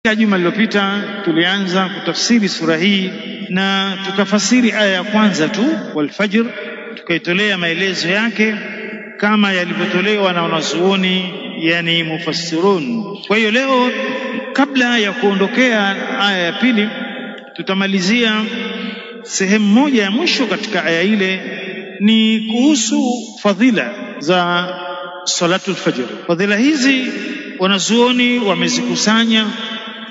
Juma lililopita tulianza kutafsiri sura hii na tukafasiri aya ya kwanza tu, wal fajr, tukaitolea maelezo yake kama yalivyotolewa na wanazuoni, yani mufassirun. Kwa hiyo leo kabla ya kuondokea aya ya pili, tutamalizia sehemu moja ya mwisho katika aya ile, ni kuhusu fadhila za salatul fajr. Fadhila hizi wanazuoni wamezikusanya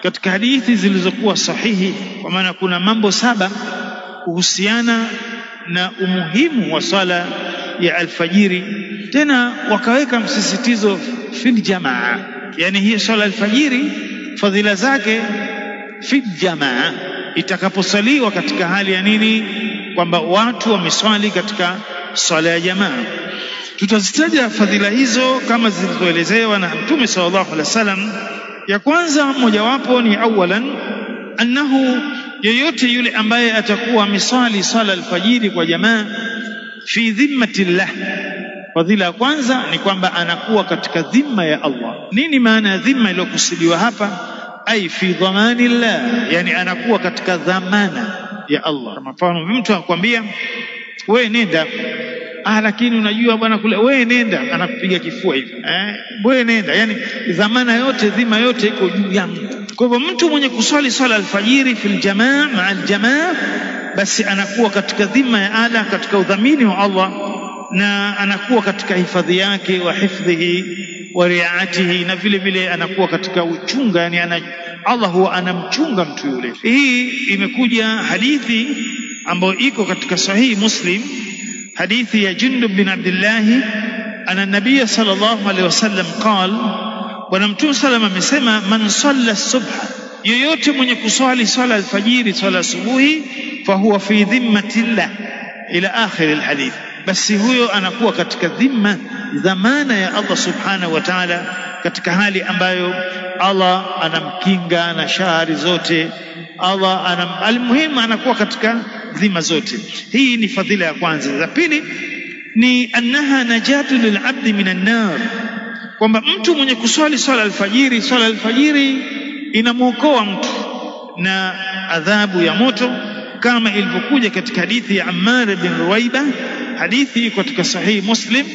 katika hadithi zilizokuwa sahihi, kwa maana kuna mambo 7 kuhusiana na umuhimu wa sala ya alfajiri. Tena wakaweka msisitizo fil jamaa, yani hii sala alfajiri fadhila zake fil jamaa, itakaposaliwa katika hali ya nini, kwamba watu wameswali katika sala ya jamaa. Tutazitaja fadhila hizo kama zilizoelezewa na Mtume sallallahu alaihi wasallam. Ya kwanza mojawapo ni awalan, annahu, yeyote yule ambaye atakuwa amesali sala alfajiri kwa jamaa, fi dhimmatillah. Fadhila ya kwanza ni kwamba anakuwa katika dhimma ya Allah. Nini maana ya dhimma iliyokusudiwa hapa? Ai fi dhamanillah, yani anakuwa katika dhamana ya Allah. Kama mfano mtu akwambia wewe nenda, lakini unajua bwana kule, wewe nenda, anakupiga kifua hivi, wewe nenda, yani dhamana yote, dhima yote iko juu ya mtu. Kwa hivyo mtu mwenye kuswali swala alfajiri fil jamaa, maa aljamaa, basi anakuwa katika dhima ya Allah, katika udhamini wa Allah, na anakuwa katika hifadhi yake wa hifdhihi wa riaatihi, na vile vile anakuwa katika uchunga, yani Allah huwa anamchunga mtu yule. Hii imekuja hadithi ambayo iko katika sahihi Muslim, hadithi ya Jundub bin Abdullah, ana nabii sallallahu alaihi wasallam qal, bwana Mtume sallam amesema, man salla subha, yoyote mwenye kuswali swala alfajiri, swala subuhi, fa huwa fi dhimmatillah ila akhir alhadith, basi huyo anakuwa katika dhimma, dhamana ya Allah subhanahu wa ta'ala, katika hali ambayo Allah anamkinga na shari zote. Allah almuhimu anakuwa katika dhima zote. Hii ni fadhila ya kwanza. La pili ni annaha najatu lilabdi minan nar, kwamba mtu mwenye kuswali swala alfajiri, swala alfajiri inamuokoa mtu na adhabu ya moto, kama ilivyokuja katika hadithi ya Ammar bin Ruwaiba. Hadithi iko katika sahihi Muslim.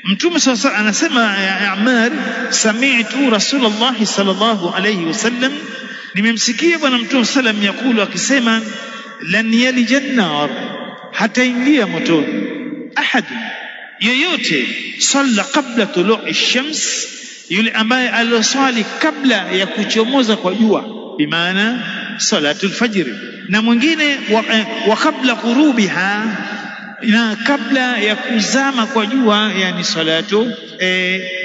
Mtume sasa anasema, ya Ammar, sami'tu Rasulullah sallallahu alayhi wasallam, nimemsikia bwana Mtume sallam yakulu, akisema, lan yalija an-nar, hataingia motoni, ahad, yoyote, salla qabla tulu'i ash-shams, yule ambaye aloswali kabla ya kuchomoza kwa jua, bimaana salatul fajr, na mwingine wa kabla ghurubiha, na kabla ya kuzama kwa jua, yani salatu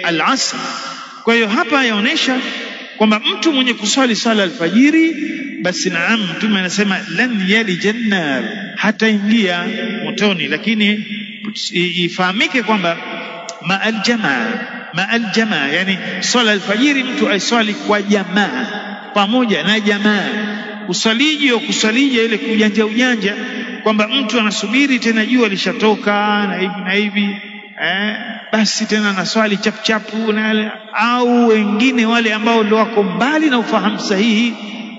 al-asr. Kwa hiyo hapa yaonesha kwamba mtu mwenye kuswali sala alfajiri, basi naam, Mtume anasema lan yalijan nar, hataingia motoni. Lakini ifahamike kwamba ma aljamaa, yani sala alfajiri mtu aiswali kwa jamaa, pamoja na jamaa. Kusalija ile ujanja kwamba mtu anasubiri tena jua lishatoka na hivi basi tena naswali chapu na, au wengine wale ambao ndio wako mbali na ufahamu sahihi,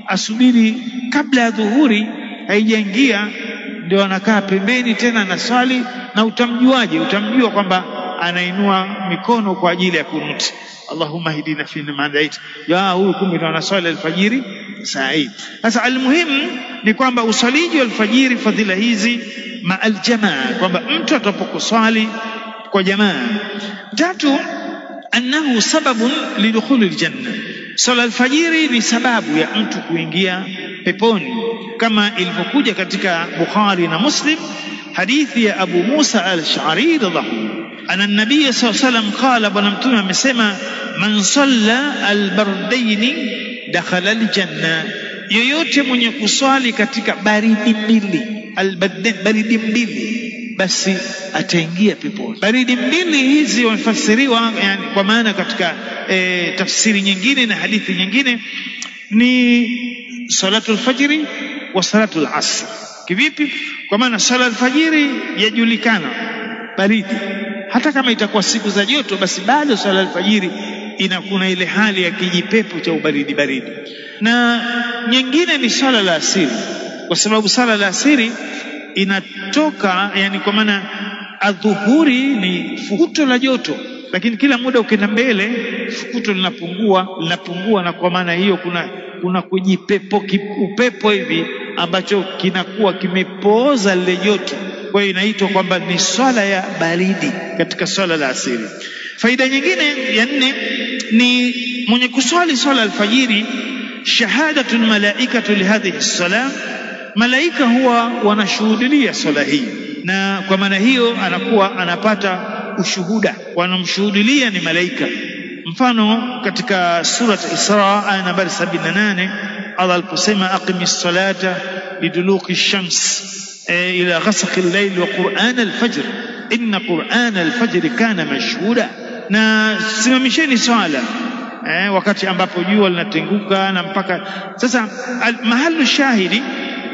asubiri kabla ya dhuhuri haijaingia, ndio anakaa pembeni tena naswali. Na utamjuaje? Utamjua kwamba anainua mikono kwa ajili ya kunuti, Allahumma hidina fi man hadait, ya huyu kumbe ndo anaswali alfajiri saa hii. Sasa almuhimu ni kwamba usaliji wa alfajiri, fadhila hizi ma aljamaa, kwamba mtu atapokuswali kwa jamaa. Tatu, annahu sababun lidukhuli aljanna, sala alfajiri ni sababu ya mtu kuingia peponi, kama ilivyokuja katika Bukhari na Muslim, hadithi ya Abu Musa al-Ash'ari radhiallahu anna nabii sallallahu alayhi wasallam qala, bwana Mtume amesema, man salla albardaini dakhala aljanna, yoyote mwenye kuswali katika baridi mbili, basi ataingia peponi. Baridi mbili hizi wamefasiriwa, yani kwa maana katika tafsiri nyingine na hadithi nyingine, ni salatul fajri wa salatul asr. Kivipi? Kwa maana sala alfajiri yajulikana baridi, hata kama itakuwa siku za joto, basi bado sala alfajiri inakuna ile hali ya kijipepo cha ubaridi baridi. Na nyingine ni swala la asiri, kwa sababu swala la asiri inatoka, yani kwa maana adhuhuri ni fukuto la joto, lakini kila muda ukienda mbele fukuto linapungua, na kwa maana hiyo kuna kujipepo upepo hivi ambacho kinakuwa kimepooza lile joto. Kwa hiyo inaitwa kwamba ni swala ya baridi katika swala la asiri. Faida nyingine ya 4 ni mwenye kuswali swala alfajiri, shahadatul malaikatu lihadhihi salam, malaika huwa wanashuhudia swala hii, na kwa maana hiyo anakuwa anapata ushuhuda, wanamshuhudia ni malaika. Mfano katika surat Isra aya nambari 78 Allah aliposema aqimis salata liduluki shams ila ghasaqi al-layl wa qur'an al-fajr inna qur'an al-fajr kana mashhuda, na simamisheni swala wakati ambapo jua linatenguka na mpaka sasa. Mahalu shahidi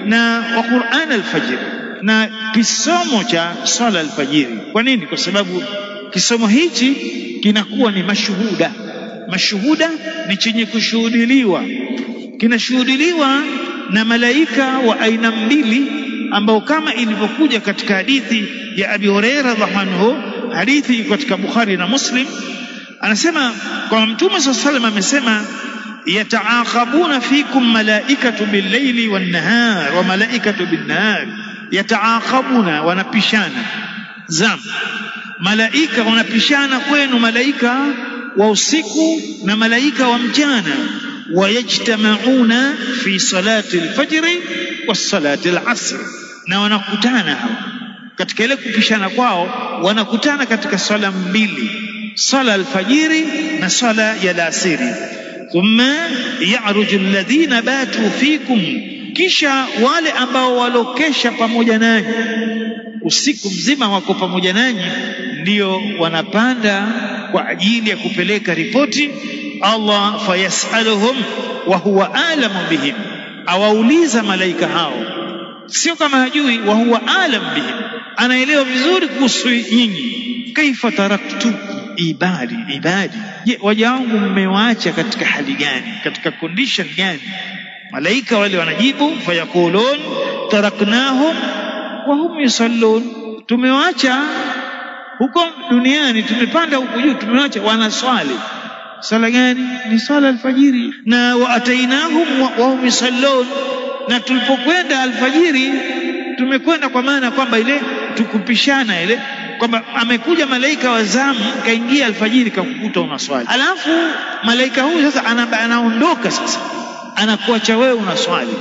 na wa qur'an al-fajr, na kisomo cha swala al-fajiri. Kwa nini? Kwa sababu kisomo hichi kinakuwa ni mashuhuda. Mashuhuda ni chenye kushuhudiliwa, kinashuhudiliwa na malaika wa aina mbili, ambao kama ilivyokuja katika hadithi ya Abi Hurairah radhiallahu anhu, hadithi katika Bukhari na Muslim, anasema kwa Mtume sallallahu alayhi wasallam amesema, yataaqabuna fikum malaikatu bil-layli wan-nahar wa malaikatu bin-nahar. Yataaqabuna, wanapishana zamu, malaika wanapishana kwenu, malaika wa usiku na malaika wa mchana. Wayajtamauna fi salati al-fajr wa salati al-asr, na wanakutana katika ile kupishana kwao, wanakutana katika swala mbili, sala al-fajiri na sala ya al-asiri. Thumma ya'ruju alladhina batu fikum, kisha wale ambao walokesha pamoja nanyi usiku mzima wako pamoja nanyi, ndio wanapanda kwa ajili ya kupeleka ripoti Allah. Fayasaluhum wa huwa alamu bihim, awauliza malaika hao, sio kama hajui, wa huwa alam bihim, anaelewa vizuri kuhusu nyinyi. Kaifa taraktu ibadi, je, waja wangu mmewaacha katika hali gani, katika condition gani? Malaika wale wanajibu, fayakulun taraknahum wa hum yusallun, tumewaacha huko duniani, tumepanda huko juu, tumewaacha wanaswali. Sala gani? Ni sala alfajiri. Na waatainahum wa hum yusallun, na tulipokwenda alfajiri tumekwenda kwa maana kwamba ile tukupishana ile kwamba amekuja malaika wa zamu kaingia alfajiri kakukuta unaswali, alafu malaika huyu sasa anaondoka, sasa anakuacha wewe unaswali.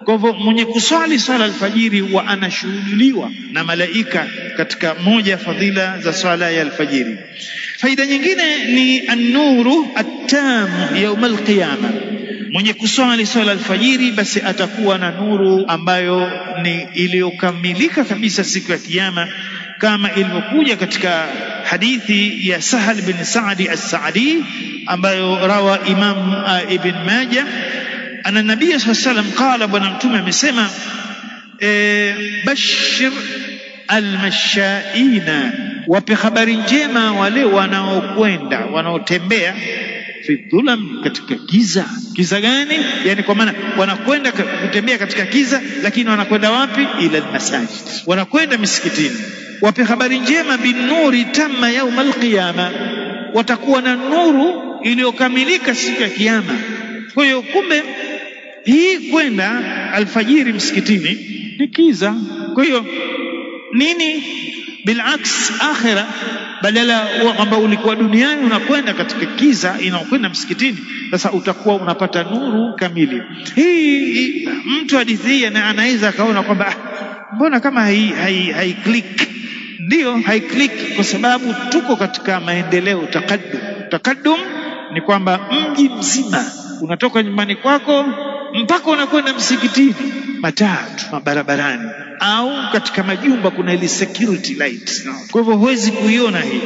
Kwa hivyo mwenye kuswali swala alfajiri wa anashuhudiliwa na malaika katika moja ya fadhila za swala ya alfajiri. Faida nyingine ni an-nuru at-tam yawm al-qiyama. Mwenye kuswali swala alfajiri basi atakuwa na nuru ambayo ni iliyokamilika kabisa siku ya kiyama, kama ilivyokuja katika hadithi ya Sahal bin Sa'di as-Sa'di ambayo rawa Imam Ibn Majah. Ana Nabii sallallahu alayhi wasallam qala, bwana mtume amesema, bashir almashaina, wape habari njema wale wanaokwenda wanaotembea fi dhulam, katika giza. Giza gani? Yani kwa maana wanakwenda kutembea katika giza, lakini wanakwenda wapi? Ila almasajid, wanakwenda misikitini. Wape habari njema binuri tamma yaum alqiyama, watakuwa na nuru iliyokamilika siku ya kiyama. Kwa hiyo kumbe hii kwenda alfajiri msikitini ni kiza. Kwa hiyo nini? Bilaks akhira, badala kwamba ulikuwa duniani unakwenda katika kiza, inakwenda msikitini, sasa utakuwa unapata nuru kamili. Hii mtu hadithi hii anaweza akaona kwamba mbona kama hai click. Ndio hai click, kwa sababu tuko katika maendeleo, takaddum ni kwamba mji mzima unatoka nyumbani kwako mpaka unakwenda msikitini, matatu mabarabarani au katika majumba kuna ile security light. Kwa hivyo huwezi kuiona hii.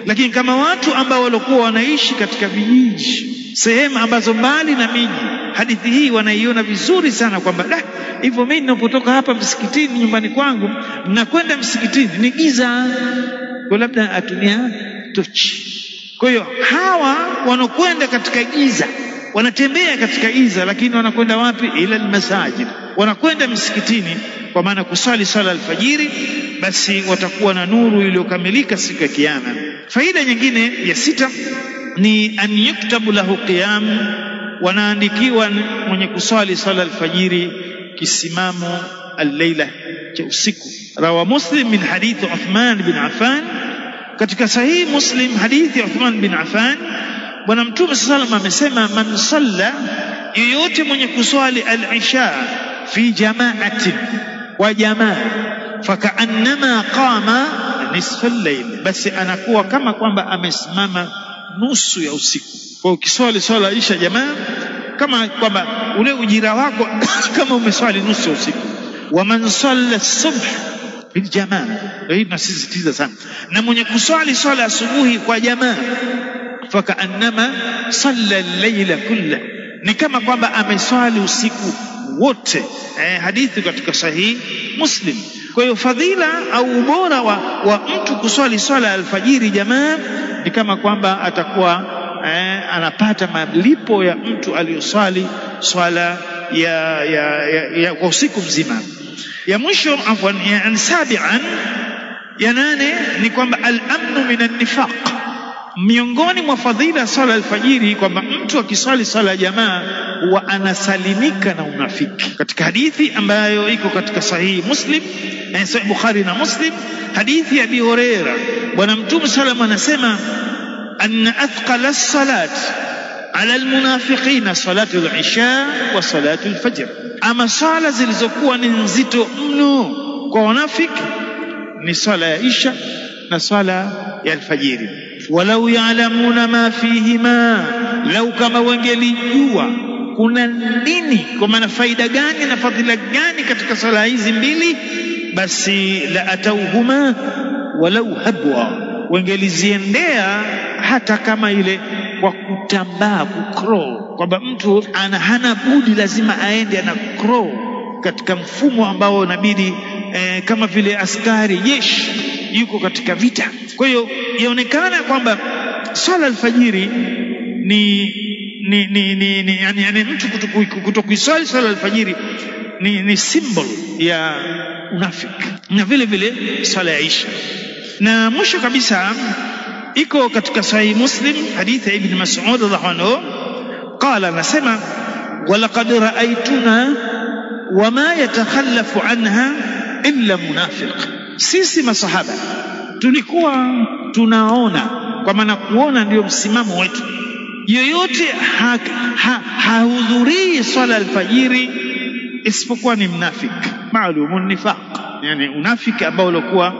Lakini kama watu ambao walikuwa wanaishi katika vijiji, sehemu ambazo mbali na miji, hadithi hii wanaiona vizuri sana kwamba hivyo mimi ninapotoka hapa msikitini nyumbani kwangu nakwenda msikitini ni giza, kwa labda atumia tochi Kwa hiyo hawa wanakwenda katika giza, wanatembea katika giza, lakini wanakwenda wapi? Ila almasajid, wanakwenda msikitini, kwa maana kusali sala alfajiri, basi watakuwa na nuru iliyokamilika siku ya kiyama. Faida nyingine ya 6 ni an yuktabu lahu qiyam, wanaandikiwa mwenye kusali sala alfajiri kisimamo al-laila cha usiku. Rawa Muslim min hadithi Uthman bin Affan, katika sahihi Muslim hadithi Uthman bin Affan, bwana Mtume sallallahu alayhi wasallam amesema, man salla, yoyote mwenye kuswali al-isha fi jama'atin, wa jamaa, fakaannama qama nisfa al-layl, basi anakuwa kama kwamba amesimama nusu ya usiku. Kwa ukiswali swala isha jamaa, kama kwamba ule ujira wako kama umeswali nusu ya usiku. Wa man salla as-subh bil jamaa, hii tunasisitiza sana, na mwenye kuswali swala asubuhi kwa jamaa, fakaannama salla al-layla kullahu, ni kama kwamba ameswali usiku wote. Hadithi katika sahihi Muslim. Kwa hiyo fadhila au ubora wa mtu kuswali swala alfajiri jamaa ni kama kwamba atakuwa anapata malipo ya mtu aliyoswali swala ya usiku mzima. Ya mwisho afwan, ya sabian, ya 8 ni kwamba al-amnu minan nifaq. Miongoni mwa fadhila swala alfajiri kwamba mtu akiswali swala jamaa huwa anasalimika na unafiki. Katika hadithi ambayo iko katika sahihi Muslim, Sahih Bukhari na Muslim, hadithi ya Abi Huraira, bwana Mtume sallallahu anasema, anna athqala as-salat ala al-munafiqina salatu al-isha wa salatu al-fajr, ama sala zilizokuwa ni nzito mno kwa wanafiki ni swala ya isha na swala ya alfajiri. Walau ya'lamuna ma fihima, lau kama wangelijua kuna nini, kwa maana faida gani na fadhila gani katika swala hizi mbili, basi la atauhuma walau habwa, wangeliziendea hata kama ile kwa kutambaa, kucrawl, kwamba mtu hana budi lazima aende na crawl katika mfumo ambao inabidi kama vile askari jeshi yuko katika vita. Kwa hiyo yaonekana kwamba swala alfajiri yani mtu kutokuiswali swala alfajiri ni symbol ya unafiki, na vile vile swala ya isha. Na mwisho kabisa iko katika Sahih Muslim hadithi ya Ibn Mas'ud radhiallahu anhu, qala, nasema, walaqad ra'aytuna wama yatakhallafu anha illa munafiq. Sisi masahaba tulikuwa tunaona, kwa maana kuona ndio msimamo wetu, yoyote hahudhurii swala alfajiri isipokuwa ni mnafik, maalumun nifaq, yani unafiki ambao ulikuwa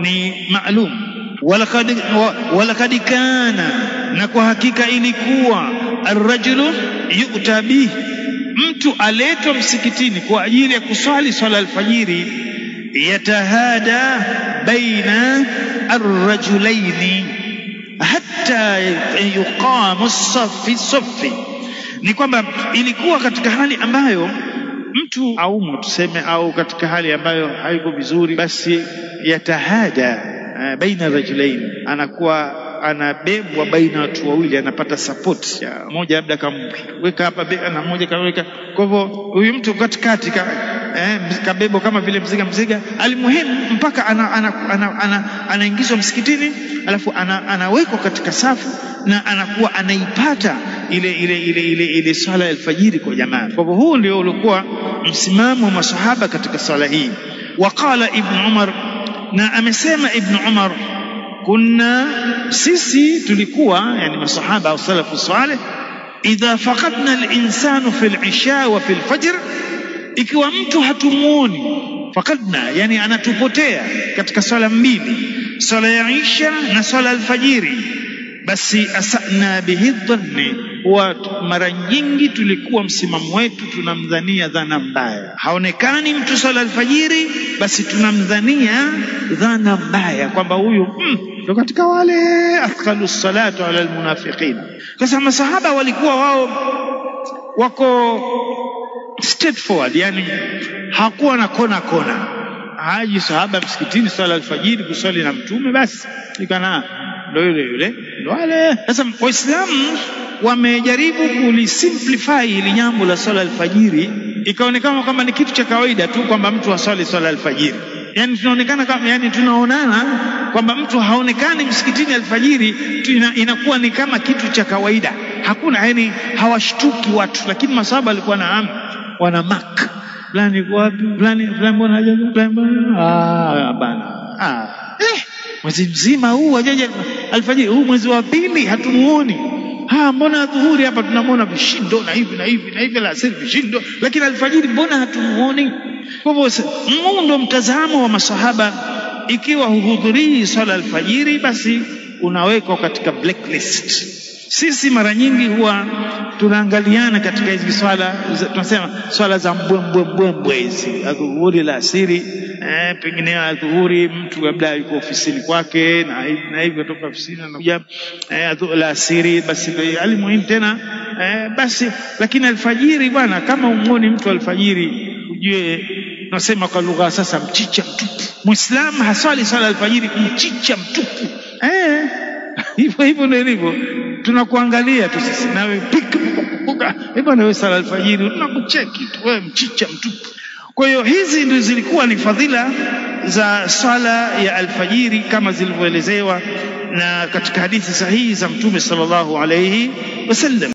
ni maalum. Walaqad kana, na kwa hakika ilikuwa, arrajulu yu'ta bihi, mtu aletwa msikitini kwa ajili ya kuswali swala alfajiri, yatahada baina arrajulaini hatta yuqamu as-saffi, ni kwamba ilikuwa katika hali ambayo mtu aumwa tuseme, au katika hali ambayo haiko vizuri, basi yatahada baina rajulaini, anakuwa anabebwa baina watu wawili, anapata support ya mmoja, labda kamweka hapa na mmoja kaweka. Kwa hivyo huyu mtu katikati kabebo kama vile mziga, alimuhimu mpaka anaingizwa msikitini, alafu anawekwa katika safu na anakuwa anaipata ile swala ya alfajiri kwa jamaa. Kwa hivyo huu ndio ulikuwa msimamo wa masahaba katika swala hii. Waqala Ibn Umar, na amesema Ibn Umar, kunna, sisi tulikuwa, yani masahaba au salafu salih, idha faqadna al-insanu fi al-isha wa fi al-fajr, ikiwa mtu hatumuoni, faqadna yani anatupotea katika swala mbili, swala ya isha na swala alfajiri, basi asana bihi dhanni, wa mara nyingi tulikuwa msimamo wetu tunamdhania dhana mbaya. Haonekani mtu swala alfajiri, basi tunamdhania dhana mbaya kwamba huyu ndio katika wale athqalu salatu ala almunafiqin. Sasa masahaba walikuwa wao wako straightforward, yani hakuwa na kona. Haji sahaba msikitini swala alfajiri kusali na mtume, basi ikana ndio yule ndio wale. Sasa Waislamu wamejaribu kulisimplify ili jambo la swala alfajiri, ikaonekana kama ni kitu cha kawaida tu kwamba mtu aswali swala alfajiri. Yani tunaonekana kama, yani tunaonana kwamba mtu haonekani msikitini alfajiri, inakuwa ni kama kitu cha kawaida. Hakuna, yani hawashtuki watu, lakini masahaba walikuwa na wana mark fulani kwa wapi, fulani mbona hajaja, fulani bana mwezi mzima huu hajaja alfajiri, huu mwezi wa pili hatumuoni. Mbona dhuhuri hapa tunamuona vishindo na hivi na hivi na hivi, la asili vishindo, lakini alfajiri mbona hatumuoni? Kwa hivyo muundo mtazamo wa masahaba, ikiwa huhudhurii swala alfajiri basi unawekwa katika blacklist. Sisi mara nyingi huwa tunaangaliana katika hizi swala, tunasema swala za mbwembwe hizi, adhuhuri, la asiri, pengine adhuhuri mtu labda yuko ofisini kwake na hivi kutoka ofisini anakuja la asiri, basi alimuhimu tena basi. Lakini alfajiri bwana, kama umuoni mtu alfajiri, ujue tunasema kwa lugha sasa, mchicha mtupu. Muislamu haswali swala alfajiri mchicha mtupu. Hivyo ndio ilivyo. Tunakuangalia tu sisi, nawe pika bwana, wewe swala alfajiri tunakucheki tu, wewe mchicha mtupu. Kwa hiyo hizi ndio zilikuwa ni fadhila za swala ya alfajiri kama zilivyoelezewa na katika hadithi sahihi za Mtume sallallahu alayhi wasallam.